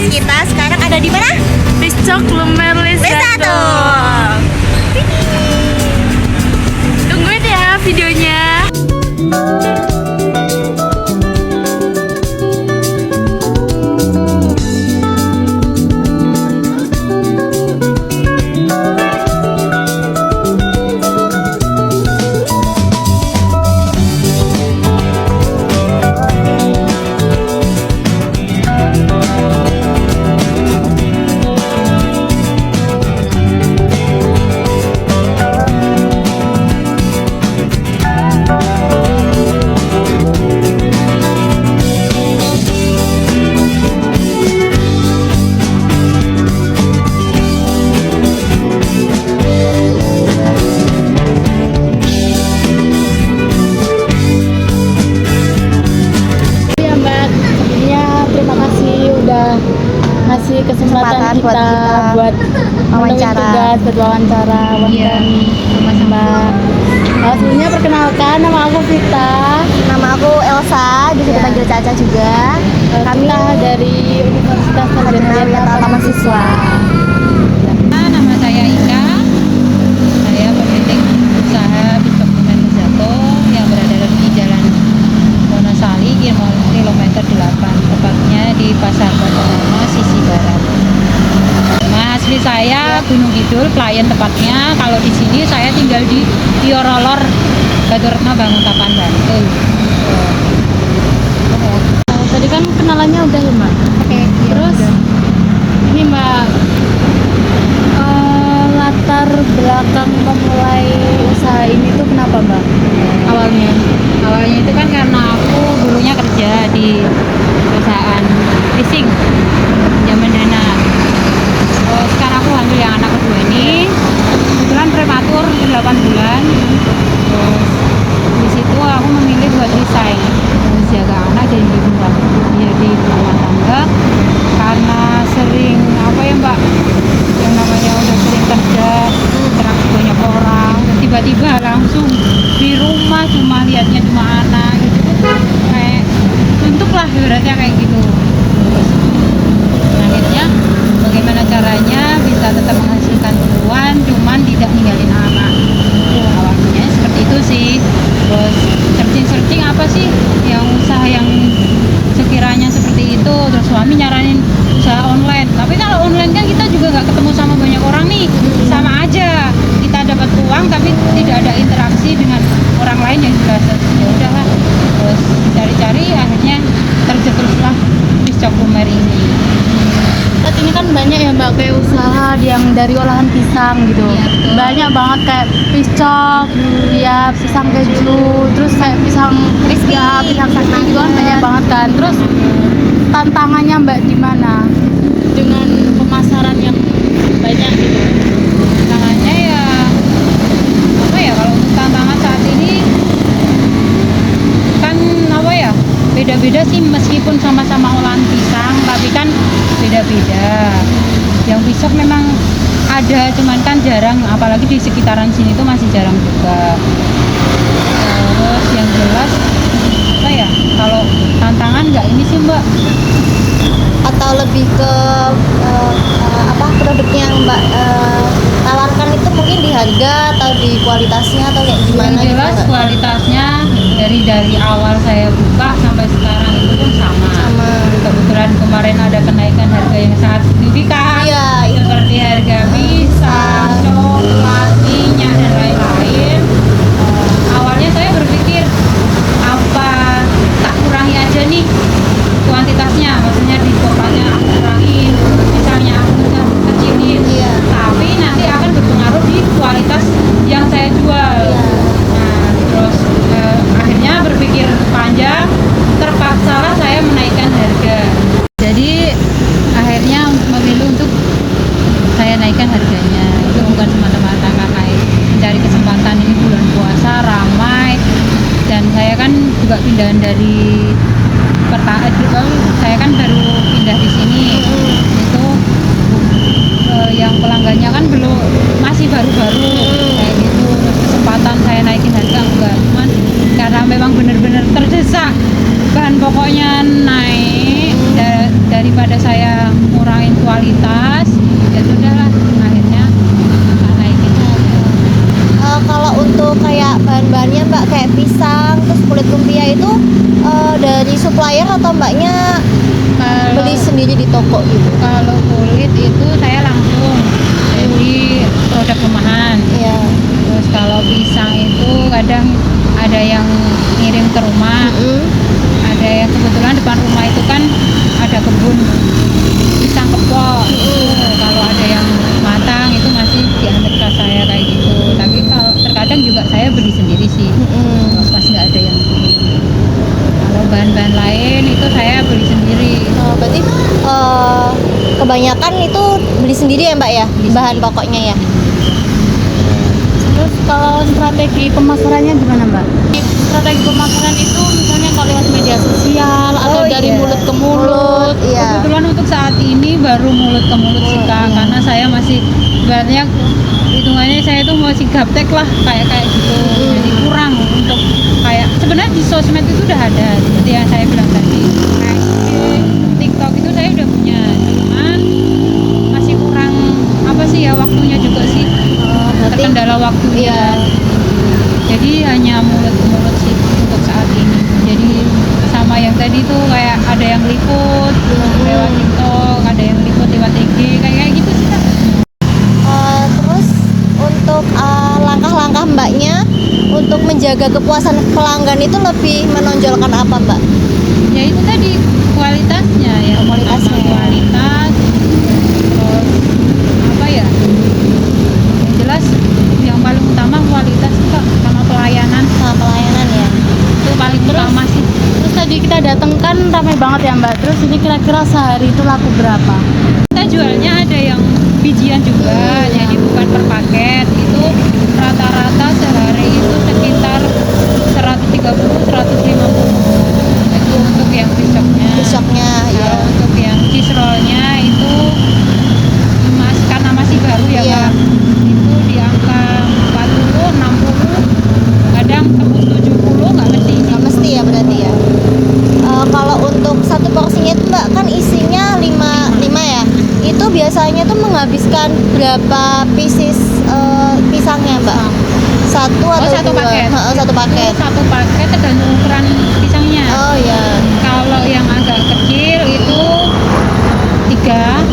Kita sekarang ada di mana? Piscok Lumer Lesado. Tungguin ya videonya. Ngasih kesempatan buat kita buat wawancara. buat wawancara Mbak. Sebelumnya perkenalkan, nama aku Vita. Nama aku Elsa, bisa dipanggil Caca juga. Kami dari Universitas Sarjana Taman Siswa. Nama saya Ika, saya pemilik usaha Piscok Lumer Lesado yang berada di Jalan Wonosari, kilometer 8, tepatnya di Pasar Badarama, sisi barat. Nah, asli saya Gunung Kidul, pelayan tepatnya. Kalau di sini saya tinggal di Tiorolor, Baturetno, Banguntapan, Bantul. Tadi kan kenalannya udah ya Mbak. Oke. Terus ini Mbak, latar belakang memulai usaha ini tuh kenapa Mbak? Awalnya? Awalnya itu kan karena aku dulunya kerja di perusahaan leasing zaman dana. Sekarang aku hamil yang anak kedua ini, kebetulan prematur 8 bulan. Terus di situ aku memilih buat resign, jaga anak dan jadi rumah tangga, karena sering apa ya Mbak, yang namanya udah sering kerja, interaksi banyak orang, tiba-tiba langsung di rumah cuma lihatnya cuma anak gitu, kayak suntuk lah ibaratnya kayak gitu. Terus akhirnya bagaimana caranya bisa tetap menghasilkan uang cuman tidak ninggalin anak. Awalnya seperti itu sih. Terus searching apa sih yang usaha yang sekiranya seperti itu. Terus suami nyaranin usaha online, tapi kalau online kan kita juga nggak ketemu sama banyak orang nih, sama aja kita dapat uang tapi tidak ada interaksi dengan orang lain yang jelas. Ya udahlah, terus cari-cari akhirnya tercetuslah Piscok Lumer ini. Saat ini kan banyak ya Mbak kayak usaha yang dari olahan pisang gitu. Iya, betul. Banyak banget kayak piscok, ya pisang keju, terus kayak pisang Crispy. ya pisang sakti juga kan banyak banget kan. Terus tantangannya Mbak di mana dengan pemasaran yang banyak gitu? Tantangannya ya apa ya, kalau untuk tantangan saat ini kan apa ya, beda-beda sih, meskipun sama-sama olahan pisang tapi kan beda-beda. Yang pisang memang ada, cuman kan jarang, apalagi di sekitaran sini tuh masih jarang juga. Terus yang jelas apa ya, kalau tantangan nggak ini sih Mbak, Atau lebih ke apa produknya yang Mbak tawarkan itu mungkin di harga atau di kualitasnya atau kayak gimana? yang jelas gitu, Mbak? kualitasnya dari awal saya buka sampai sekarang itu pun sama. Sama. Kebetulan kemarin ada kenaikan harga yang sangat signifikan, Iya, itu. seperti harga pisang, coklat, minyak dan lain-lain. Awalnya saya berpikir apa tak kurangi aja nih kuantitasnya, maksudnya di coklatnya aku kurangin, misalnya aku kecilin. Iya. Tapi nanti akan berpengaruh di kualitas yang saya jual. Nah, terus akhirnya berpikir panjang, terpaksalah saya menaikkan harga. Jadi akhirnya memilih untuk saya naikkan harganya. Itu bukan semata-mata karena mencari kesempatan, ini bulan puasa ramai, dan saya kan juga pindahan dari saya kan baru pindah di sini. Itu yang pelanggannya kan belum, masih baru-baru kayak gitu. Terus kesempatan saya naikin harga enggak, cuman karena memang benar-benar terdesak, bahan pokoknya naik, daripada saya atau mbaknya Kalau beli sendiri di toko gitu? kalau kulit itu saya langsung, jadi produk rumahan. Iya. Terus kalau pisang itu kadang ada yang ngirim ke rumah, Mm-mm. ada yang kebetulan depan rumah itu kan ada kebun pisang kepok. Kalau ada yang matang itu masih diantar ke saya kayak gitu. Tapi kalau terkadang juga saya beli sendiri sih, Mm-mm. pas nggak ada yang beli. Kalau bahan-bahan lain itu saya beli sendiri. Oh, berarti kebanyakan itu beli sendiri ya mbak ya, Beli bahan sendiri. pokoknya ya. Terus kalau strategi pemasarannya gimana mbak? Strategi pemasaran itu misalnya kalau lewat media sosial atau Oh, dari iya. mulut ke mulut. Iya. Kebetulan untuk saat ini baru mulut ke mulut sih Kak, karena saya masih banyak hitungannya saya tuh masih gaptek lah kayak gitu. Jadi kurang untuk kayak sebenarnya di sosmed itu udah ada seperti yang saya bilang tadi. Kayak di TikTok itu saya udah punya, cuman masih kurang apa sih ya, waktunya juga sih. Berarti Terkendala waktunya. iya. Jadi hanya mulut ke mulut sih untuk saat ini. Jadi sama yang tadi tuh kayak ada yang liput lewat TikTok, ada yang liput lewat IG, kayak gitu sih Kak. Terus untuk langkah-langkah mbaknya untuk menjaga kepuasan pelanggan itu lebih menonjolkan apa mbak? Ya itu tadi kualitasnya ya, Kualitasnya. pertama kualitas, terus apa ya? Yang jelas yang paling utama kualitas Kak, sama pelayanan Nah, pelayanan ya. itu paling utama sih. Terus tadi kita datang kan ramai banget ya mbak. Terus ini kira-kira sehari itu laku berapa? Kita jualnya ada yang bijian juga, jadi bukan per paket. Itu rata-rata sehari itu sekitar 130-150. Itu untuk yang pisoknya. Besoknya ya. Kalau untuk yang cheese rollnya itu karena masih baru ya Iya. Kak, itu di angka 40, 60, kadang tembus 70, nggak mesti. Nggak mesti ya berarti ya. Kalau untuk satu porsinya itu mbak kan isinya 5 ya. Itu biasanya tuh menghabiskan berapa pieces pisangnya mbak? Satu atau satu dua? paket. Satu paket. Satu paket tergantung ukuran pisangnya. Oh ya. Kalau yang agak kecil itu 3,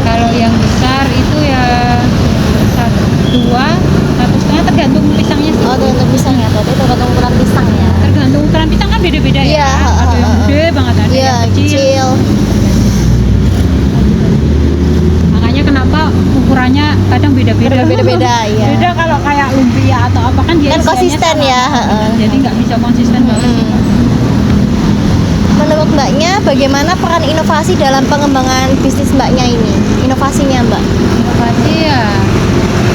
kalau yang besar itu ya 2, 1,5, tergantung pisangnya sih. Oh, untuk pisangnya berarti tergantung ukuran pisang ya. Tergantung ukuran pisang kan beda-beda Iya, ya. Ada yang gede banget, ada Iya, yang kecil. kecil. Makanya kenapa ukurannya kadang beda-beda. Beda-beda, iya. Beda kalau kayak lumpia atau apa kan dia Kan isiannya konsisten sama. ya, heeh. Jadi nggak bisa konsisten banget sih. Menurut mbaknya bagaimana peran inovasi dalam pengembangan bisnis mbaknya ini? Inovasinya mbak? Inovasi ya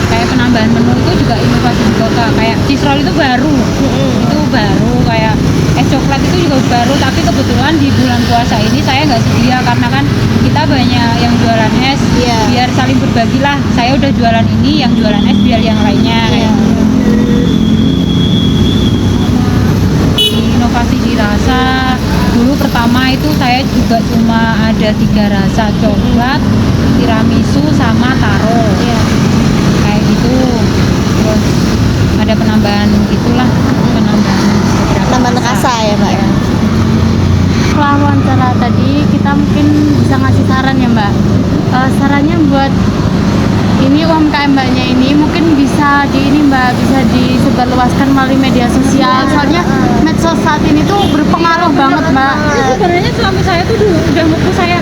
kayak penambahan menu itu juga inovasi juga Kak. Kayak cheese roll itu baru, itu baru, kayak es coklat itu juga baru, tapi kebetulan di bulan puasa ini saya nggak sedia karena kan kita banyak yang jualan es. Iya. Biar saling berbagi lah, saya udah jualan ini, yang jualan es biar yang lainnya Iya. kayak gitu. Inovasi di rasa dulu pertama itu saya juga cuma ada 3 rasa, coklat, tiramisu, sama taro. Kayak gitu. Terus ada penambahan gitulah, penambahan beberapa Tambahan rasa ya mbak ya. Setelah wawancara tadi kita mungkin bisa ngasih saran ya mbak. Sarannya buat ini UMKM mbaknya ini mungkin bisa bisa disebarluaskan melalui media sosial. Soalnya medsos saat ini tuh berpengaruh banget mbak. Sebenarnya suami saya tuh dulu udah ngutus saya,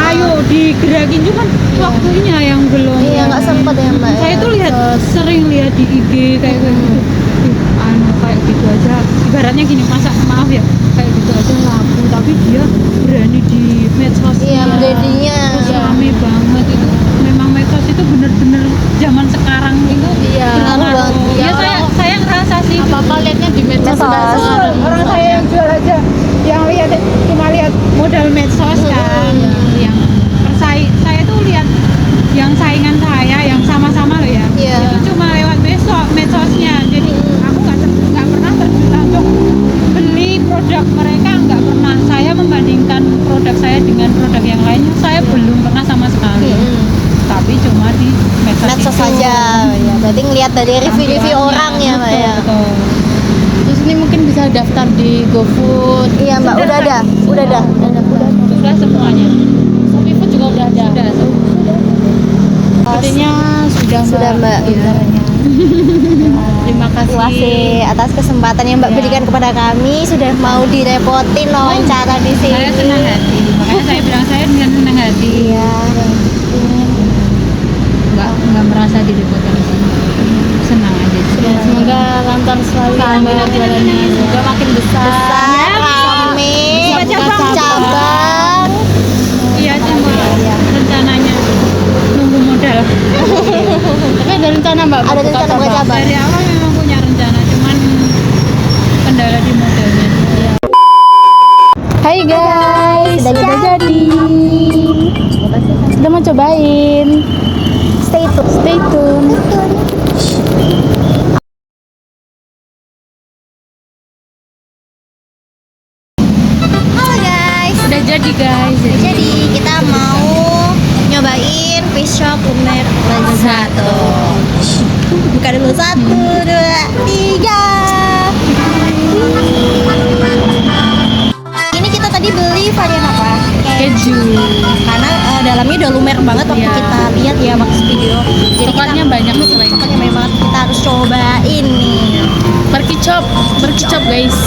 ayo digerakin, cuman waktunya yang belum. Iya, nggak sempet ya mbak. Saya tuh sering lihat di IG kayak gitu. Kayak gitu aja. Ibaratnya gini, maaf ya, kayak gitu aja laku, tapi dia berani di medsos. Iya, brandingnya. Terus rame banget itu. Memang medsos itu bener-bener zaman sekarang itu. Iya, berpengaruh. banget. Ya saya ngerasa sih. Apa-apa liatnya di medsos Medsos. mbak. Orang saya yang jual aja, yang lihat cuma lihat modal medsos kan, yang saya tuh lihat yang saingan saya yang sama-sama loh ya, Iya. itu cuma lewat medsosnya. Jadi aku nggak pernah terjun langsung beli produk mereka, nggak pernah. Saya membandingkan produk saya dengan produk yang lainnya, saya belum pernah sama sekali. Tapi cuma di medsos Medsos itu. saja ya. Berarti ngelihat dari review-review Tampilannya, orang ya mbak ya. betul. Terus ini mungkin bisa daftar di GoFood. Iya mbak, udah ada. Sudah semuanya. Shopee Food juga udah ada. Sepertinya sudah Mbak. Caranya. Terima Terima kasih atas kesempatan yang mbak Iya. berikan kepada kami, sudah mau direpotin wawancara di sini. Saya senang hati. Makanya saya bilang saya dengan senang hati. Iya. Nggak merasa direpotin di sini. Senang aja. Ya, semoga lancar selalu ya, Mbak, jualannya. Semoga makin besar. Rame, Bisa buka cabang. Iya cuma rencananya nunggu modal. Tapi ada rencana Mbak Ada buka rencana buka cabang. Dari awal memang punya rencana, cuman kendala di modalnya. Hai guys, Sudah jadi. Sudah mau cobain. Stay tune. Stay tune. Halo guys. Udah jadi guys. Jadi kita mau nyobain fish shop Lumer Lezzato. Buka dulu 1, 2, 3. Ini kita tadi beli varian apa? Keju. Karena dalamnya udah lumer banget waktu Iya. kita lihat ya waktu video. Jadi Coklatnya banyak selain. Coklatnya banyak banget. Kita harus cobain nih. Berkicop guys.